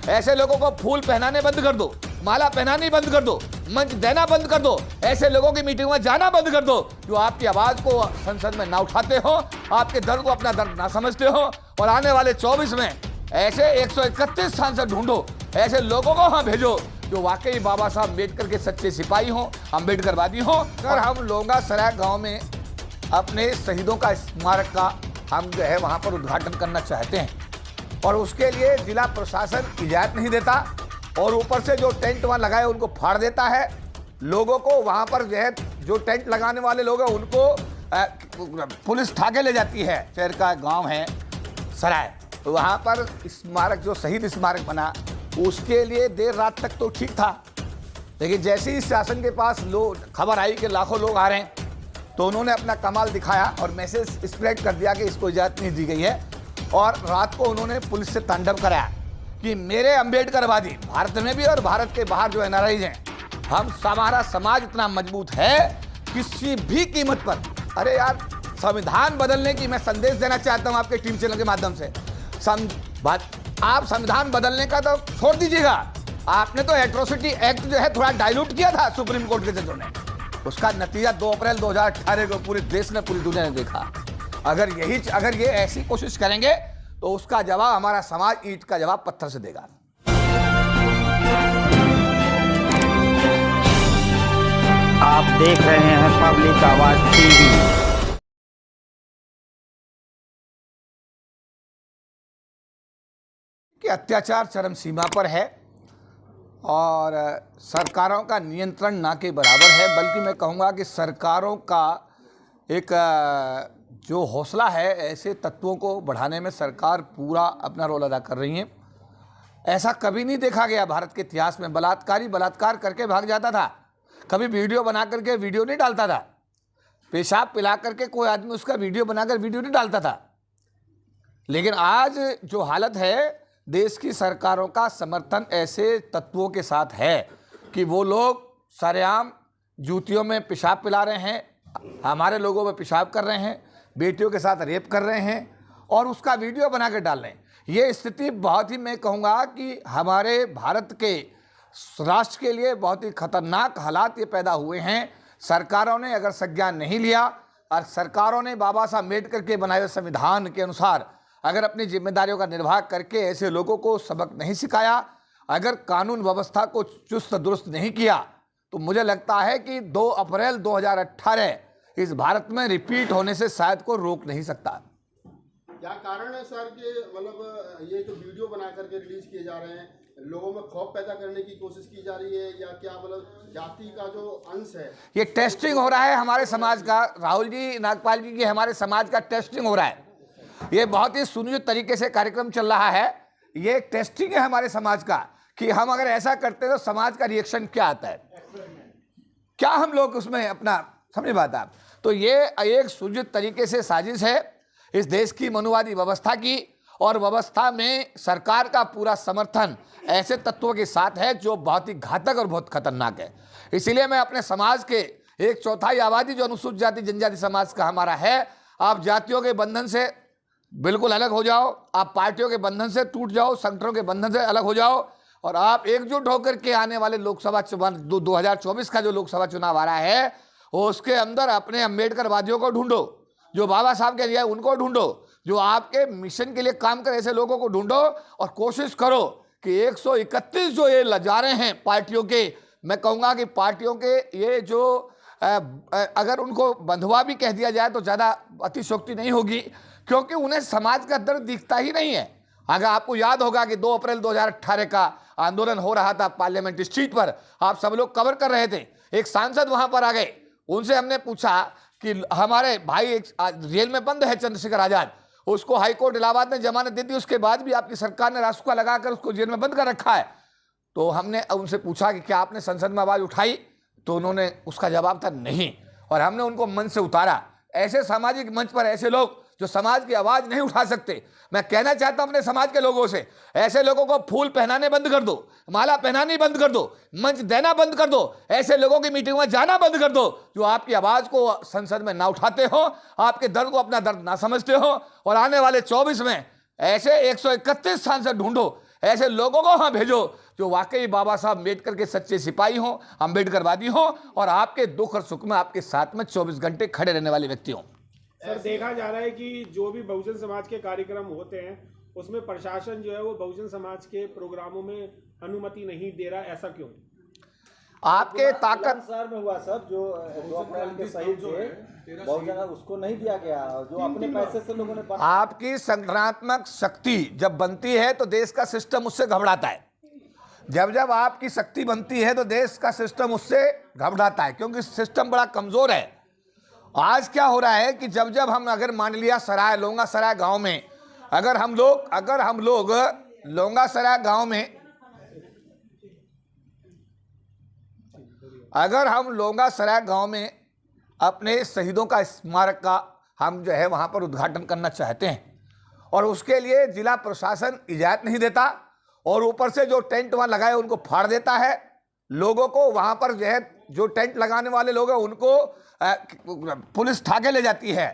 ऐसे लोगों को फूल पहनाने बंद कर दो, माला पहनानी बंद कर दो, मंच देना बंद कर दो, ऐसे लोगों की मीटिंग में जाना बंद कर दो जो आपकी आवाज को संसद में ना उठाते हो, आपके दर्द को अपना दर्द ना समझते हो। और आने वाले 24 में ऐसे 131 सांसद ढूंढो, ऐसे लोगों को वहां भेजो जो वाकई बाबा साहब अम्बेडकर के सच्चे सिपाही हो, अम्बेडकरवादी हो। अगर हम लोंगा सराय गांव में अपने शहीदों का स्मारक का हम जो है वहां पर उद्घाटन करना चाहते हैं और उसके लिए जिला प्रशासन इजाजत नहीं देता और ऊपर से जो टेंट वहां लगाए उनको फाड़ देता है, लोगों को वहां पर जो है जो टेंट लगाने वाले लोग हैं उनको पुलिस ठाके ले जाती है। शहर का गांव है सराय, तो वहां पर स्मारक जो शहीद स्मारक बना उसके लिए देर रात तक तो ठीक था, लेकिन जैसे ही शासन के पास खबर आई कि लाखों लोग आ रहे हैं तो उन्होंने अपना कमाल दिखाया और मैसेज स्प्रेड कर दिया कि इसको इजाज़त नहीं दी गई है। और रात को उन्होंने पुलिस से तांडव कराया कि मेरे अम्बेडकरवादी भारत में भी और भारत के बाहर जो एनआरआईज हैं, हमारा समाज इतना मजबूत है किसी भी कीमत पर। अरे यार, संविधान बदलने की मैं संदेश देना चाहता हूं आपके टीम चैनल के माध्यम से। आप संविधान बदलने का तो छोड़ दीजिएगा, आपने तो एट्रोसिटी एक्ट जो है थोड़ा डाइल्यूट किया था सुप्रीम कोर्ट के जजों ने, उसका नतीजा 2 अप्रैल 2018 को पूरे देश ने, पूरी दुनिया ने देखा। अगर ये ऐसी कोशिश करेंगे तो उसका जवाब हमारा समाज ईंट का जवाब पत्थर से देगा। आप देख रहे हैं पब्लिक आवाज टीवी। कि अत्याचार चरम सीमा पर है और सरकारों का नियंत्रण ना के बराबर है, बल्कि मैं कहूँगा कि सरकारों का एक जो हौसला है ऐसे तत्वों को बढ़ाने में सरकार पूरा अपना रोल अदा कर रही है। ऐसा कभी नहीं देखा गया भारत के इतिहास में। बलात्कार करके भाग जाता था, कभी वीडियो बना करके वीडियो नहीं डालता था। पेशाब पिला करके कोई आदमी उसका वीडियो बनाकर वीडियो नहीं डालता था। लेकिन आज जो हालत है, देश की सरकारों का समर्थन ऐसे तत्वों के साथ है कि वो लोग सरेआम जूतियों में पेशाब पिला रहे हैं, हमारे लोगों में पेशाब कर रहे हैं, बेटियों के साथ रेप कर रहे हैं और उसका वीडियो बना कर डाल रहे हैं। ये स्थिति बहुत ही, मैं कहूँगा कि हमारे भारत के राष्ट्र के लिए बहुत ही खतरनाक हालात ये पैदा हुए हैं। सरकारों ने अगर संज्ञान नहीं लिया और सरकारों ने बाबा साहब अम्बेडकर के बनाए हुए संविधान के अनुसार अगर अपनी जिम्मेदारियों का निर्वाह करके ऐसे लोगों को सबक नहीं सिखाया, अगर कानून व्यवस्था को चुस्त दुरुस्त नहीं किया, तो मुझे लगता है कि 2 अप्रैल 2018 इस भारत में रिपीट होने से शायद को रोक नहीं सकता। क्या कारण है सर कि मतलब ये जो वीडियो बना करके रिलीज किए जा रहे हैं, लोगों में खौफ पैदा करने की कोशिश की जा रही है या क्या, मतलब जाति का जो अंश है ये टेस्टिंग हो रहा है हमारे समाज का। राहुल जी, नागपाल जी की हमारे समाज का टेस्टिंग हो रहा है। ये बहुत ही सुनियोजित तरीके से कार्यक्रम चल रहा है। ये टेस्टिंग है हमारे समाज का कि हम अगर ऐसा करते तो समाज का रिएक्शन क्या आता है, क्या हम लोग उसमें अपना, समझे बात आप। तो ये एक सुनियोजित तरीके से साजिश है इस देश की मनुवादी व्यवस्था की, और व्यवस्था में सरकार का पूरा समर्थन ऐसे तत्वों के साथ है जो बहुत ही घातक और बहुत खतरनाक है। इसीलिए मैं अपने समाज के 1/4 आबादी जो अनुसूचित जाति जनजाति समाज का हमारा है, आप जातियों के बंधन से बिल्कुल अलग हो जाओ, आप पार्टियों के बंधन से टूट जाओ, संगठनों के बंधन से अलग हो जाओ और आप एकजुट होकर के आने वाले लोकसभा 2024 का जो लोकसभा चुनाव आ रहा है उसके अंदर अपने अम्बेडकरवादियों को ढूंढो, जो बाबा साहब के लिए उनको ढूंढो, जो आपके मिशन के लिए काम करे ऐसे लोगों को ढूंढो और कोशिश करो कि 131 जो ये लजारे हैं पार्टियों के, मैं कहूँगा कि पार्टियों के ये जो अगर उनको बंधुआ भी कह दिया जाए तो ज़्यादा अतिशयोक्ति नहीं होगी, क्योंकि उन्हें समाज का दर्द दिखता ही नहीं है। अगर आपको याद होगा कि 2 अप्रैल 2018 का आंदोलन हो रहा था पार्लियामेंट स्ट्रीट पर, आप सब लोग कवर कर रहे थे, एक सांसद वहां पर आ गए, उनसे हमने पूछा कि हमारे भाई एक जेल में बंद है चंद्रशेखर आजाद, उसको हाईकोर्ट इलाहाबाद ने जमानत दे दी, उसके बाद भी आपकी सरकार ने रासुका लगाकर उसको जेल में बंद कर रखा है। तो हमने उनसे पूछा कि क्या आपने संसद में आवाज उठाई, तो उन्होंने उसका जवाब था नहीं, और हमने उनको मंच से उतारा। ऐसे सामाजिक मंच पर ऐसे लोग जो समाज की आवाज नहीं उठा सकते, मैं कहना चाहता हूं अपने समाज के लोगों से, ऐसे लोगों को फूल पहनाने बंद कर दो, माला पहनानी बंद कर दो, मंच देना बंद कर दो, ऐसे लोगों की मीटिंग में जाना बंद कर दो जो आपकी आवाज को संसद में ना उठाते हो, आपके दर्द को अपना दर्द ना समझते हो। और आने वाले 24 में ऐसे 131 सांसद ढूंढो, ऐसे लोगों को वहाँ भेजो जो वाकई बाबा साहब अम्बेडकर के सच्चे सिपाही हों, अम्बेडकरवादी हों और आपके दुख और सुख में आपके साथ में 24 घंटे खड़े रहने वाले व्यक्ति हों। सर, देखा जा रहा है कि जो भी बहुजन समाज के कार्यक्रम होते हैं उसमें प्रशासन जो है वो बहुजन समाज के प्रोग्रामों में अनुमति नहीं दे रहा, ऐसा क्यों? आपके ताकत शहर में हुआ सर, जो 2 अप्रैल के शहीद थे बहुजन, उसको नहीं दिया गया, जो अपने पैसे से लोगों ने आपकी संगठनात्मक शक्ति जब बनती है तो देश का सिस्टम उससे घबराता है। जब जब आपकी शक्ति बनती है तो देश का सिस्टम उससे घबराता है, क्योंकि सिस्टम बड़ा कमजोर है। आज क्या हो रहा है कि जब जब हम अगर मान लिया सराय लोंगा सराय गांव में अगर हम लोग लोंगा सराय गांव में अगर हम लोंगा सराय गांव में अपने शहीदों का स्मारक का हम जो है वहां पर उद्घाटन करना चाहते हैं और उसके लिए जिला प्रशासन इजाजत नहीं देता और ऊपर से जो टेंट वहां लगाए उनको फाड़ देता है, लोगों को वहां पर जो है जो टेंट लगाने वाले लोग हैं उनको पुलिस ठाके ले जाती है।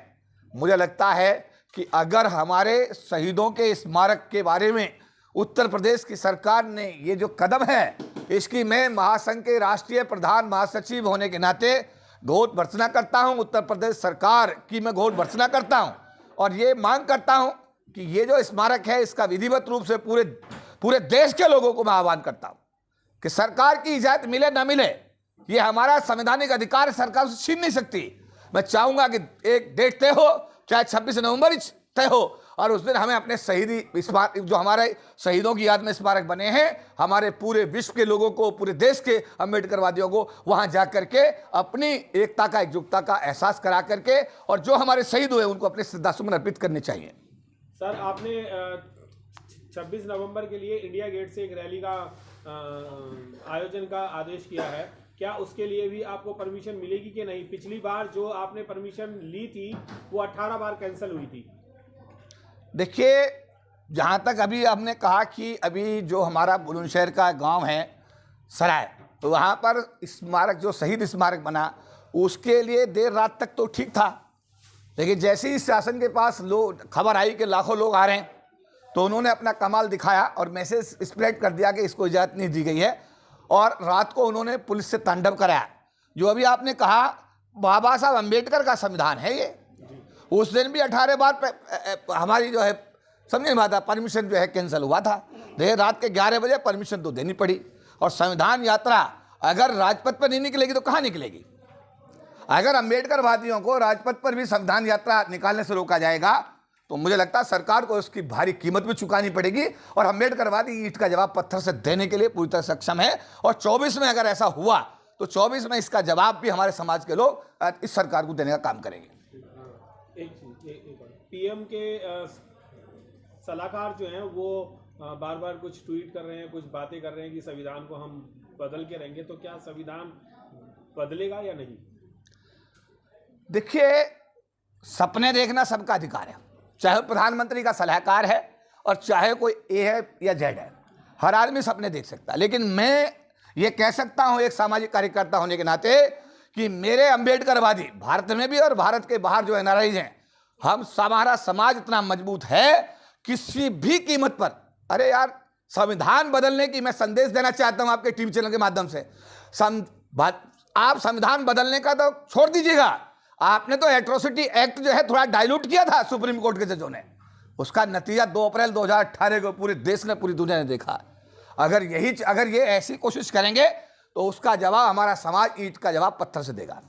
मुझे लगता है कि अगर हमारे शहीदों के स्मारक के बारे में उत्तर प्रदेश की सरकार ने ये जो कदम है, इसकी मैं महासंघ के राष्ट्रीय प्रधान महासचिव होने के नाते घोर भर्त्सना करता हूं। उत्तर प्रदेश सरकार की मैं घोर भर्त्सना करता हूं और ये मांग करता हूं कि ये जो स्मारक है इसका विधिवत रूप से पूरे देश के लोगों को मैं आह्वान करता हूं कि सरकार की इजाजत मिले ना मिले, ये हमारा संवैधानिक अधिकार सरकार से छीन नहीं सकती। मैं चाहूंगा कि एक डेट तय हो, चाहे 26 नवंबर तय हो और उस दिन हमें अपने शहीदी स्मारक जो हमारे शहीदों की याद में स्मारक बने हैं, हमारे पूरे विश्व के लोगों को, पूरे देश के अम्बेडकरवादियों को वहां जा करके अपनी एकता का, एकजुटता का एहसास करा करके और जो हमारे शहीद हुए उनको अपने श्रद्धासुमन अर्पित करने चाहिए। सर, आपने 26 नवंबर के लिए इंडिया गेट से एक रैली का आयोजन का आदेश किया है, क्या उसके लिए भी आपको परमिशन मिलेगी कि नहीं? पिछली बार जो आपने परमिशन ली थी वो 18 बार कैंसिल हुई थी। देखिए, जहाँ तक अभी हमने कहा कि अभी जो हमारा बुलंदशहर का गांव है सराय, तो वहाँ पर स्मारक जो शहीद स्मारक बना उसके लिए देर रात तक तो ठीक था, लेकिन जैसे ही शासन के पास खबर आई कि लाखों लोग आ रहे हैं तो उन्होंने अपना कमाल दिखाया और मैसेज स्प्रेड कर दिया कि इसको इजाज़त नहीं दी गई है और रात को उन्होंने पुलिस से तांडव कराया। जो अभी आपने कहा बाबा साहब अम्बेडकर का संविधान है ये, उस दिन भी 18 बार हमारी जो है समझे बात है परमिशन जो है कैंसिल हुआ था। देर रात के 11 बजे परमिशन तो देनी पड़ी और संविधान यात्रा अगर राजपथ पर नहीं निकलेगी तो कहाँ निकलेगी? अगर अम्बेडकरवादियों को राजपथ पर भी संविधान यात्रा निकालने से रोका जाएगा तो मुझे लगता है सरकार को उसकी भारी कीमत भी चुकानी पड़ेगी और अम्बेडकरवादी ईंट का जवाब पत्थर से देने के लिए पूरी तरह सक्षम है और 24 में अगर ऐसा हुआ तो 24 में इसका जवाब भी हमारे समाज के लोग इस सरकार को देने का काम करेंगे। पीएम के सलाहकार जो हैं वो बार बार कुछ ट्वीट कर रहे हैं, कुछ बातें कर रहे हैं कि संविधान को हम बदल के रहेंगे, तो क्या संविधान बदलेगा या नहीं? देखिए, सपने देखना सबका अधिकार है, चाहे प्रधानमंत्री का सलाहकार है और चाहे कोई ए है या जेड है, हर आदमी सपने देख सकता है। लेकिन मैं ये कह सकता हूं एक सामाजिक कार्यकर्ता होने के नाते कि मेरे अम्बेडकरवादी भारत में भी और भारत के बाहर जो एनआरआईज हैं, हमारा समाज इतना मजबूत है किसी भी कीमत पर। अरे यार, संविधान बदलने की मैं संदेश देना चाहता हूं आपके टीवी चैनल के माध्यम से। आप संविधान बदलने का तो छोड़ दीजिएगा, आपने तो एट्रोसिटी एक्ट जो है थोड़ा डाइल्यूट किया था सुप्रीम कोर्ट के जजों ने, उसका नतीजा 2 अप्रैल 2018 को पूरे देश ने, पूरी दुनिया ने देखा। अगर ये ऐसी कोशिश करेंगे तो उसका जवाब हमारा समाज ईंट का जवाब पत्थर से देगा।